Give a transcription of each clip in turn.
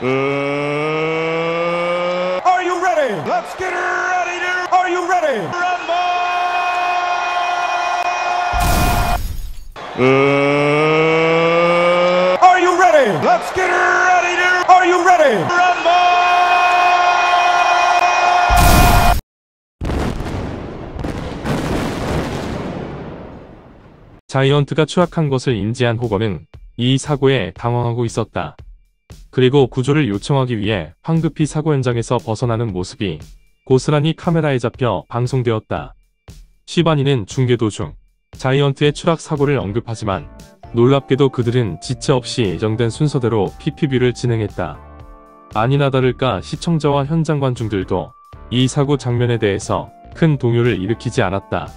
Are you ready? Let's get ready to. Are you ready? Rumble! Are you ready? Let's get ready to. Are you ready? Rumble! 자이언트가 추락한 것을 인지한 호건은 이 사고에 당황하고 있었다. 그리고 구조를 요청하기 위해 황급히 사고 현장에서 벗어나는 모습이 고스란히 카메라에 잡혀 방송되었다. 시바니는 중계 도중 자이언트의 추락 사고를 언급하지만 놀랍게도 그들은 지체 없이 예정된 순서대로 PPV를 진행했다. 아니나 다를까 시청자와 현장 관중들도 이 사고 장면에 대해서 큰 동요를 일으키지 않았다.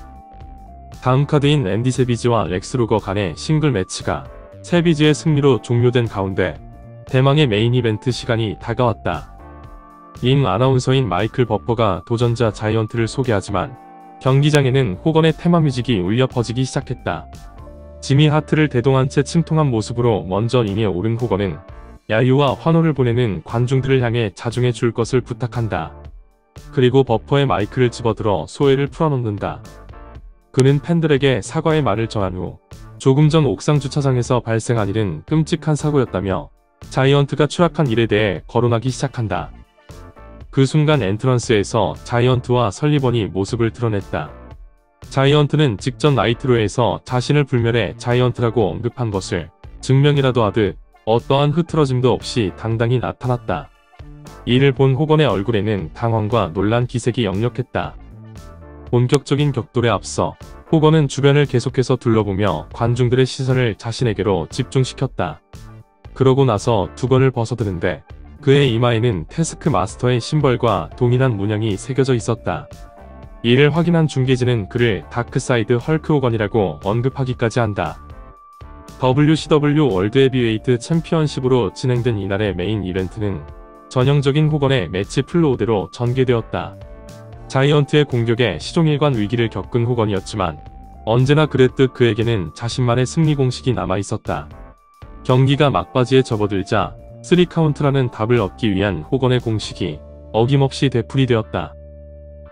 다음 카드인 앤디 세비지와 렉스 루거 간의 싱글 매치가 세비지의 승리로 종료된 가운데 대망의 메인 이벤트 시간이 다가왔다. 링 아나운서인 마이클 버퍼가 도전자 자이언트를 소개하지만 경기장에는 호건의 테마 뮤직이 울려 퍼지기 시작했다. 지미 하트를 대동한 채 침통한 모습으로 먼저 링에 오른 호건은 야유와 환호를 보내는 관중들을 향해 자중해 줄 것을 부탁한다. 그리고 버퍼의 마이크를 집어들어 소회를 풀어놓는다. 그는 팬들에게 사과의 말을 전한 후 조금 전 옥상 주차장에서 발생한 일은 끔찍한 사고였다며 자이언트가 추락한 일에 대해 거론하기 시작한다. 그 순간 엔트런스에서 자이언트와 설리번이 모습을 드러냈다. 자이언트는 직전 나이트로에서 자신을 불멸해 자이언트라고 언급한 것을 증명이라도 하듯 어떠한 흐트러짐도 없이 당당히 나타났다. 이를 본 호건의 얼굴에는 당황과 놀란 기색이 역력했다. 본격적인 격돌에 앞서 호건은 주변을 계속해서 둘러보며 관중들의 시선을 자신에게로 집중시켰다. 그러고 나서 두건을 벗어드는데 그의 이마에는 태스크 마스터의 심벌과 동일한 문양이 새겨져 있었다. 이를 확인한 중계진은 그를 다크사이드 헐크 호건이라고 언급하기까지 한다. WCW 월드 헤비웨이트 챔피언십으로 진행된 이날의 메인 이벤트는 전형적인 호건의 매치 플로우대로 전개되었다. 자이언트의 공격에 시종일관 위기를 겪은 호건이었지만 언제나 그랬듯 그에게는 자신만의 승리 공식이 남아있었다. 경기가 막바지에 접어들자 3카운트라는 답을 얻기 위한 호건의 공식이 어김없이 되풀이되었다.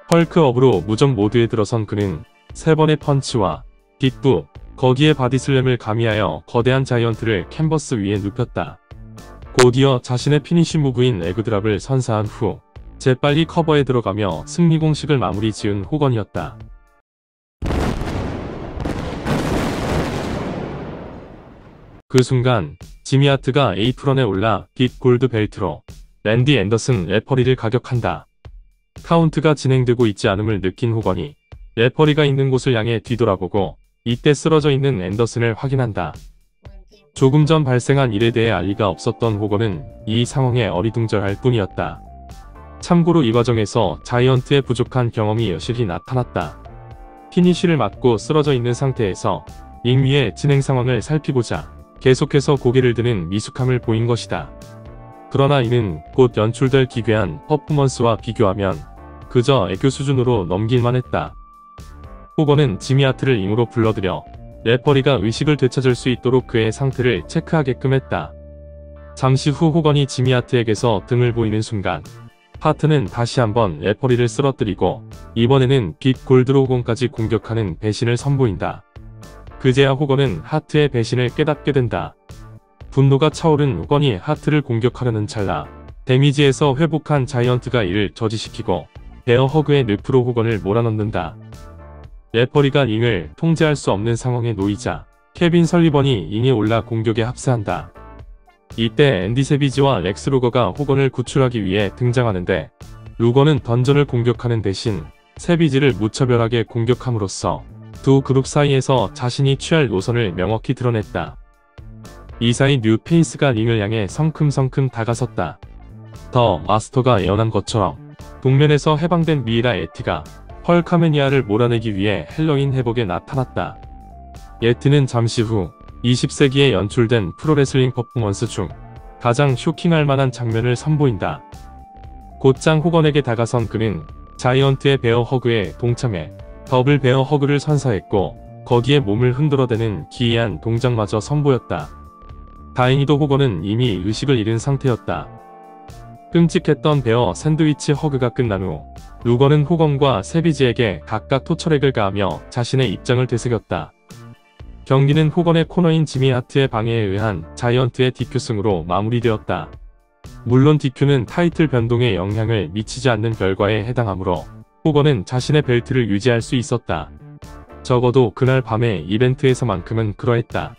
헐크업으로 무적 모드에 들어선 그는 3번의 펀치와 빅부, 거기에 바디슬램을 가미하여 거대한 자이언트를 캔버스 위에 눕혔다. 곧이어 자신의 피니쉬 무브인 에그드랍을 선사한 후 재빨리 커버에 들어가며 승리 공식을 마무리 지은 호건이었다. 그 순간 지미 하트가 에이프런에 올라 빅 골드 벨트로 랜디 앤더슨 레퍼리를 가격한다. 카운트가 진행되고 있지 않음을 느낀 호건이 레퍼리가 있는 곳을 향해 뒤돌아보고 이때 쓰러져 있는 앤더슨을 확인한다. 조금 전 발생한 일에 대해 알 리가 없었던 호건은 이 상황에 어리둥절할 뿐이었다. 참고로 이 과정에서 자이언트의 부족한 경험이 여실히 나타났다. 피니쉬를 맞고 쓰러져 있는 상태에서 링 위의 진행 상황을 살피고자 계속해서 고개를 드는 미숙함을 보인 것이다. 그러나 이는 곧 연출될 기괴한 퍼포먼스와 비교하면 그저 애교 수준으로 넘길만 했다. 호건은 지미 하트를 링으로 불러들여 레퍼리가 의식을 되찾을 수 있도록 그의 상태를 체크하게끔 했다. 잠시 후 호건이 지미 하트에게서 등을 보이는 순간 하트는 다시 한번 레퍼리를 쓰러뜨리고 이번에는 빅 골드로 호건까지 공격하는 배신을 선보인다. 그제야 호건은 하트의 배신을 깨닫게 된다. 분노가 차오른 호건이 하트를 공격하려는 찰나 데미지에서 회복한 자이언트가 이를 저지시키고 베어 허그의 늪으로 호건을 몰아넣는다. 레퍼리가 링을 통제할 수 없는 상황에 놓이자 케빈 설리번이 링에 올라 공격에 합세한다. 이때 앤디 세비지와 렉스 루거가 호건을 구출하기 위해 등장하는데 루거는 던전을 공격하는 대신 세비지를 무차별하게 공격함으로써 두 그룹 사이에서 자신이 취할 노선을 명확히 드러냈다. 이 사이 뉴 페이스가 링을 향해 성큼성큼 다가섰다. 더 마스터가 예언한 것처럼 동면에서 해방된 미이라 에티가 헐카메니아를 몰아내기 위해 헬로윈 회복에 나타났다. 예티는 잠시 후 20세기에 연출된 프로레슬링 퍼포먼스 중 가장 쇼킹할 만한 장면을 선보인다. 곧장 호건에게 다가선 그는 자이언트의 베어 허그에 동참해 더블 베어 허그를 선사했고 거기에 몸을 흔들어대는 기이한 동작마저 선보였다. 다행히도 호건은 이미 의식을 잃은 상태였다. 끔찍했던 베어 샌드위치 허그가 끝난 후 루거는 호건과 세비지에게 각각 토처렉을 가하며 자신의 입장을 되새겼다. 경기는 호건의 코너인 지미 하트의 방해에 의한 자이언트의 DQ승으로 마무리되었다. 물론 DQ는 타이틀 변동에 영향을 미치지 않는 결과에 해당하므로 호건은 자신의 벨트를 유지할 수 있었다. 적어도 그날 밤의 이벤트에서만큼은 그러했다.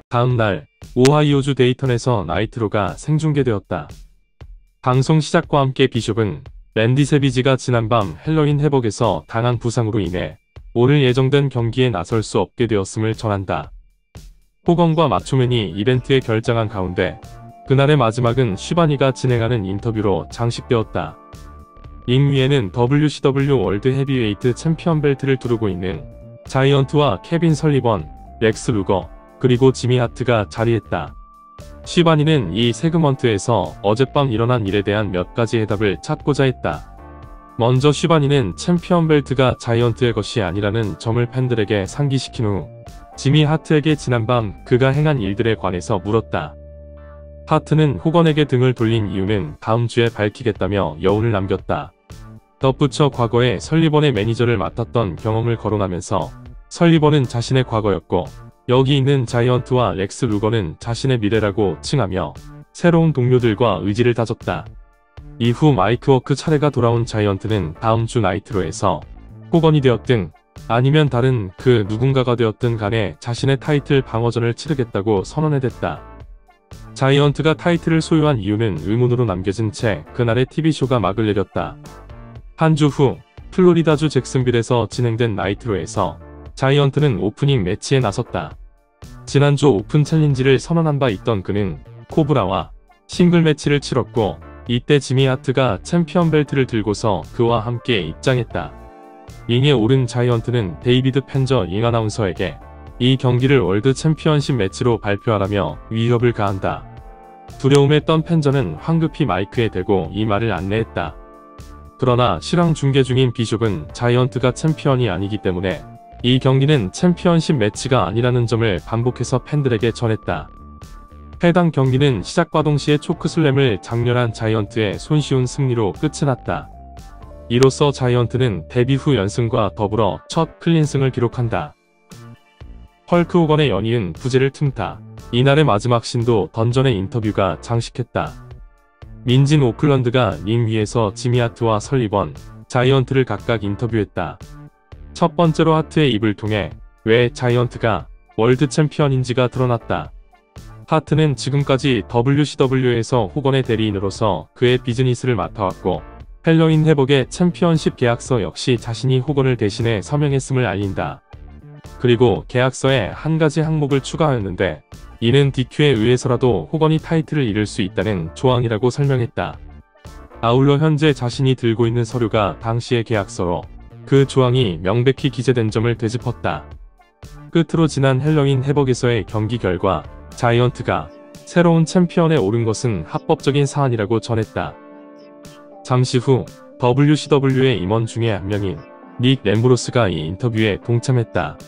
다음 날 오하이오주 데이턴에서 나이트로가 생중계되었다. 방송 시작과 함께 비숍은 랜디 세비지가 지난밤 헬로윈 회복에서 당한 부상으로 인해 오늘 예정된 경기에 나설 수 없게 되었음을 전한다. 호건과 마초맨이 이벤트에 결장한 가운데 그날의 마지막은 슈바니가 진행하는 인터뷰로 장식되었다. 링 위에는 WCW 월드 헤비웨이트 챔피언 벨트를 두르고 있는 자이언트와 케빈 설리번, 렉스 루거, 그리고 지미 하트가 자리했다. 슈바니는 이 세그먼트에서 어젯밤 일어난 일에 대한 몇 가지 해답을 찾고자 했다. 먼저 슈바니는 챔피언 벨트가 자이언트의 것이 아니라는 점을 팬들에게 상기시킨 후 지미 하트에게 지난밤 그가 행한 일들에 관해서 물었다. 하트는 호건에게 등을 돌린 이유는 다음 주에 밝히겠다며 여운을 남겼다. 덧붙여 과거에 설리번의 매니저를 맡았던 경험을 거론하면서 설리번은 자신의 과거였고 여기 있는 자이언트와 렉스 루거는 자신의 미래라고 칭하며 새로운 동료들과 의지를 다졌다. 이후 마이크 워크 차례가 돌아온 자이언트는 다음 주 나이트로에서 호건이 되었든 아니면 다른 그 누군가가 되었든 간에 자신의 타이틀 방어전을 치르겠다고 선언해댔다. 자이언트가 타이틀을 소유한 이유는 의문으로 남겨진 채 그날의 TV쇼가 막을 내렸다. 한 주 후 플로리다주 잭슨빌에서 진행된 나이트로에서 자이언트는 오프닝 매치에 나섰다. 지난주 오픈 챌린지를 선언한 바 있던 그는 코브라와 싱글 매치를 치렀고 이때 지미 하트가 챔피언 벨트를 들고서 그와 함께 입장했다. 링에 오른 자이언트는 데이비드 펜저 링 아나운서에게 이 경기를 월드 챔피언십 매치로 발표하라며 위협을 가한다. 두려움에 떤 펜저는 황급히 마이크에 대고 이 말을 안내했다. 그러나 실황 중계 중인 비숍은 자이언트가 챔피언이 아니기 때문에 이 경기는 챔피언십 매치가 아니라는 점을 반복해서 팬들에게 전했다. 해당 경기는 시작과 동시에 초크슬램을 장렬한 자이언트의 손쉬운 승리로 끝이 났다. 이로써 자이언트는 데뷔 후 연승과 더불어 첫 클린승을 기록한다. 헐크 호건의 연이은 부재를 틈타 이날의 마지막 신도 던전의 인터뷰가 장식했다. 민진 오클런드가 링 위에서 지미 하트와 설리번, 자이언트를 각각 인터뷰했다. 첫 번째로 하트의 입을 통해 왜 자이언트가 월드 챔피언인지가 드러났다. 하트는 지금까지 WCW에서 호건의 대리인으로서 그의 비즈니스를 맡아왔고 헬로윈 회복의 챔피언십 계약서 역시 자신이 호건을 대신해 서명했음을 알린다. 그리고 계약서에 한 가지 항목을 추가하였는데 이는 DQ에 의해서라도 호건이 타이틀을 잃을 수 있다는 조항이라고 설명했다. 아울러 현재 자신이 들고 있는 서류가 당시의 계약서로 그 조항이 명백히 기재된 점을 되짚었다. 끝으로 지난 헬로윈 회복에서의 경기 결과 자이언트가 새로운 챔피언에 오른 것은 합법적인 사안이라고 전했다. 잠시 후 WCW의 임원 중에 한 명인 닉 램브로스가 이 인터뷰에 동참했다.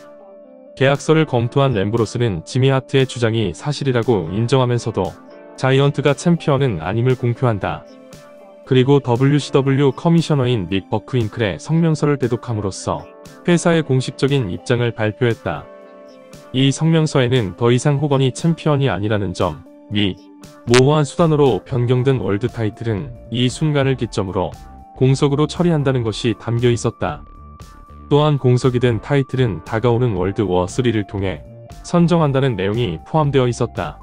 계약서를 검토한 램브로스는 지미 하트의 주장이 사실이라고 인정하면서도 자이언트가 챔피언은 아님을 공표한다. 그리고 WCW 커미셔너인 닉 버크윙클의 성명서를 대독함으로써 회사의 공식적인 입장을 발표했다. 이 성명서에는 더 이상 호건이 챔피언이 아니라는 점, 미 모호한 수단으로 변경된 월드 타이틀은 이 순간을 기점으로 공석으로 처리한다는 것이 담겨 있었다. 또한 공석이 된 타이틀은 다가오는 월드 워 3를 통해 선정한다는 내용이 포함되어 있었다.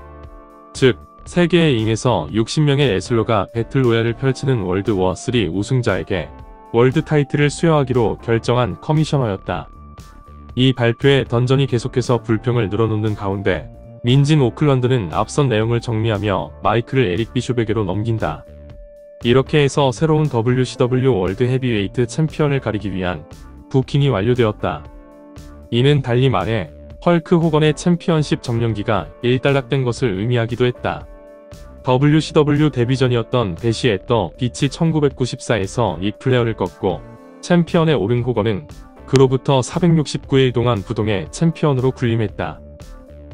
즉, 세계의 링에서 60명의 레슬러가 배틀로얄을 펼치는 월드 워 3 우승자에게 월드 타이틀을 수여하기로 결정한 커미셔너였다. 이 발표에 던전이 계속해서 불평을 늘어놓는 가운데 민진 오클런드는 앞선 내용을 정리하며 마이크를 에릭 비숍에게로 넘긴다. 이렇게 해서 새로운 WCW 월드 헤비웨이트 챔피언을 가리기 위한 부킹이 완료되었다. 이는 달리 말해 헐크 호건의 챔피언십 점령기가 일단락된 것을 의미하기도 했다. WCW 데뷔전이었던 배시 앳더 빛이 1994에서 릭 플레어를 꺾고 챔피언에 오른 호건은 그로부터 469일 동안 부동의 챔피언으로 군림했다.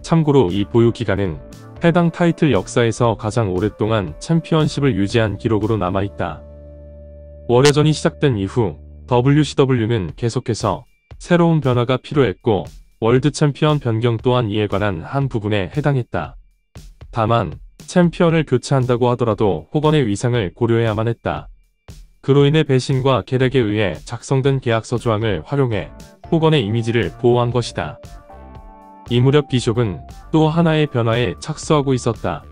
참고로 이 보유 기간은 해당 타이틀 역사에서 가장 오랫동안 챔피언십을 유지한 기록으로 남아있다. 월해전이 시작된 이후 WCW는 계속해서 새로운 변화가 필요했고 월드 챔피언 변경 또한 이에 관한 한 부분에 해당했다. 다만 챔피언을 교체한다고 하더라도 호건의 위상을 고려해야만 했다. 그로 인해 배신과 계략에 의해 작성된 계약서 조항을 활용해 호건의 이미지를 보호한 것이다. 이 무렵 비숍은 또 하나의 변화에 착수하고 있었다.